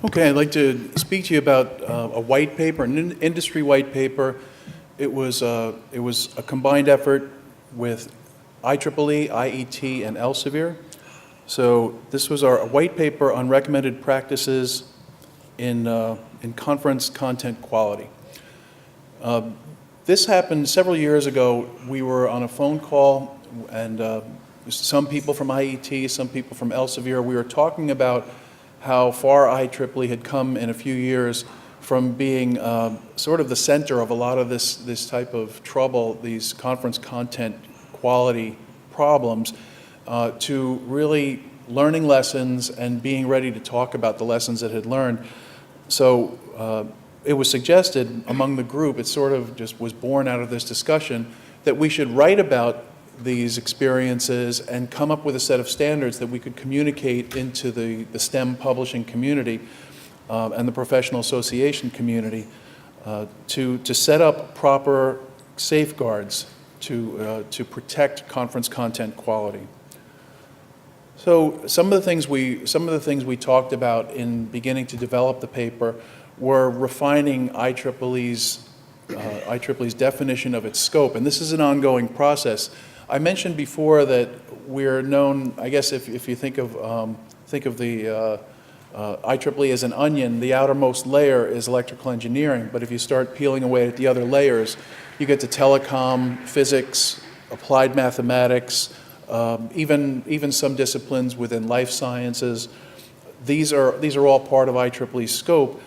Okay, I'd like to speak to you about a white paper, an industry white paper. It was a combined effort with IEEE, IET, and Elsevier. So this was our white paper on recommended practices in conference content quality. This happened several years ago. We were on a phone call, and some people from IET, some people from Elsevier. We were talking about how far IEEE had come in a few years from being sort of the center of a lot of this type of trouble, these conference content quality problems, to really learning lessons and being ready to talk about the lessons it had learned. So it was suggested among the group, it sort of just was born out of this discussion, that we should write about these experiences and come up with a set of standards that we could communicate into the STEM publishing community and the professional association community to set up proper safeguards to protect conference content quality. So some of the things we talked about in beginning to develop the paper were refining IEEE's definition of its scope, and this is an ongoing process. I mentioned before that we're known, I guess if you think of the IEEE as an onion, the outermost layer is electrical engineering, but if you start peeling away at the other layers, you get to telecom, physics, applied mathematics, even some disciplines within life sciences. These are all part of IEEE's scope,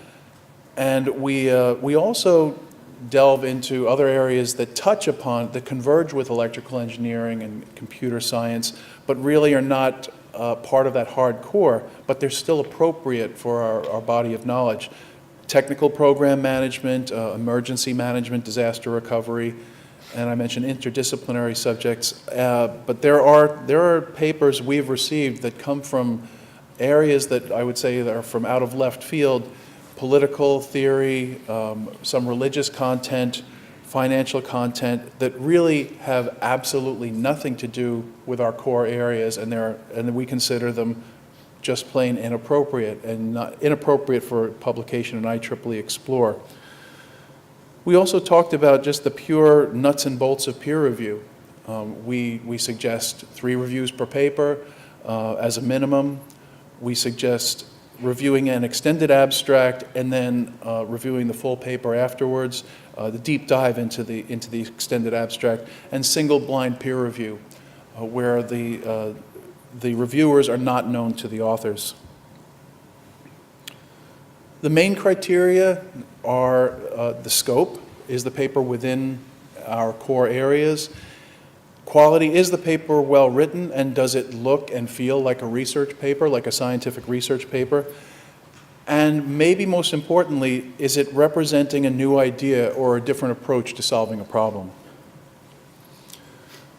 and we also delve into other areas that that converge with electrical engineering and computer science, but really are not part of that hardcore, but they're still appropriate for our body of knowledge. Technical program management, emergency management, disaster recovery, and I mentioned interdisciplinary subjects. But there are papers we've received that come from areas that I would say that are from out of left field: political theory, some religious content, financial content that really have absolutely nothing to do with our core areas, and we consider them just plain inappropriate and not inappropriate for publication in IEEE Explore. We also talked about just the pure nuts and bolts of peer review. We suggest 3 reviews per paper as a minimum. We suggest reviewing an extended abstract and then reviewing the full paper afterwards, the deep dive into the extended abstract, and single blind peer review, where the reviewers are not known to the authors. The main criteria are the scope. Is the paper within our core areas? Quality: is the paper well written, and does it look and feel like a research paper, like a scientific research paper? And maybe most importantly, is it representing a new idea or a different approach to solving a problem?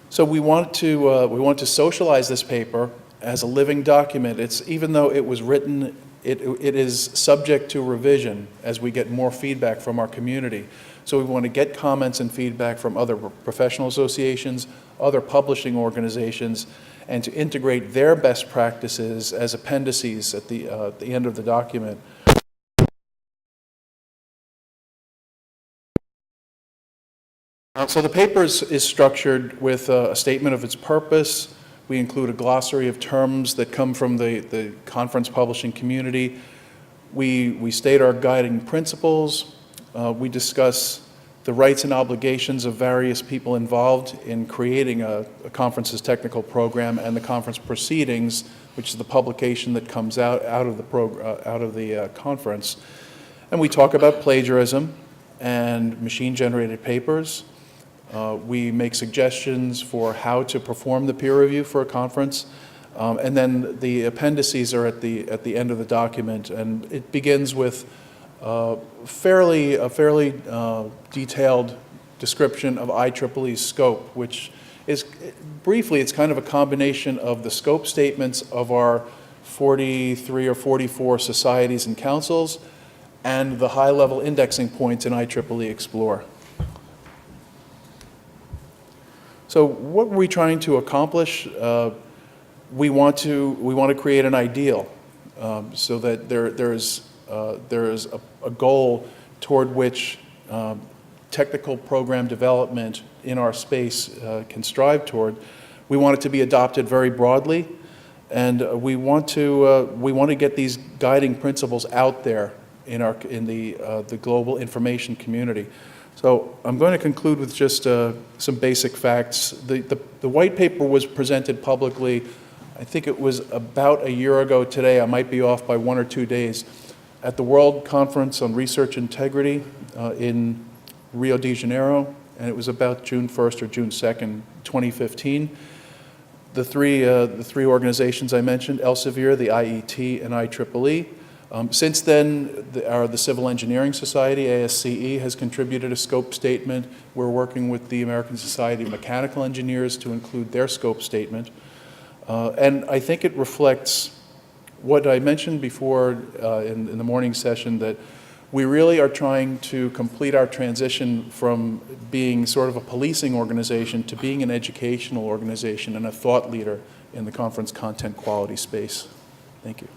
So we want to socialize this paper as a living document. Even though it was written, it is subject to revision as we get more feedback from our community. So we want to get comments and feedback from other professional associations, other publishing organizations, and to integrate their best practices as appendices at the end of the document. So the paper is structured with a statement of its purpose. We include a glossary of terms that come from the conference publishing community. We state our guiding principles. We discuss the rights and obligations of various people involved in creating a conference's technical program, and the conference proceedings, which is the publication that comes out of the conference. And we talk about plagiarism and machine-generated papers. We make suggestions for how to perform the peer review for a conference. And then the appendices are at the end of the document, and it begins with a fairly detailed description of IEEE's scope, which is, briefly, it's kind of a combination of the scope statements of our 43 or 44 societies and councils and the high-level indexing points in IEEE Explore. So what are we trying to accomplish? We want to create an ideal so that there's there is a goal toward which technical program development in our space can strive toward. We want it to be adopted very broadly, and we want to get these guiding principles out there in the global information community. So I'm going to conclude with just some basic facts. The white paper was presented publicly, I think it was about a year ago today, I might be off by 1 or 2 days, at the World Conference on Research Integrity in Rio de Janeiro, and it was about June 1st or June 2nd, 2015. The three organizations I mentioned, Elsevier, the IET, and IEEE. Since then, the Civil Engineering Society, ASCE, has contributed a scope statement. We're working with the American Society of Mechanical Engineers to include their scope statement. And I think it reflects what I mentioned before in the morning session, that we really are trying to complete our transition from being sort of a policing organization to being an educational organization and a thought leader in the conference content quality space. Thank you.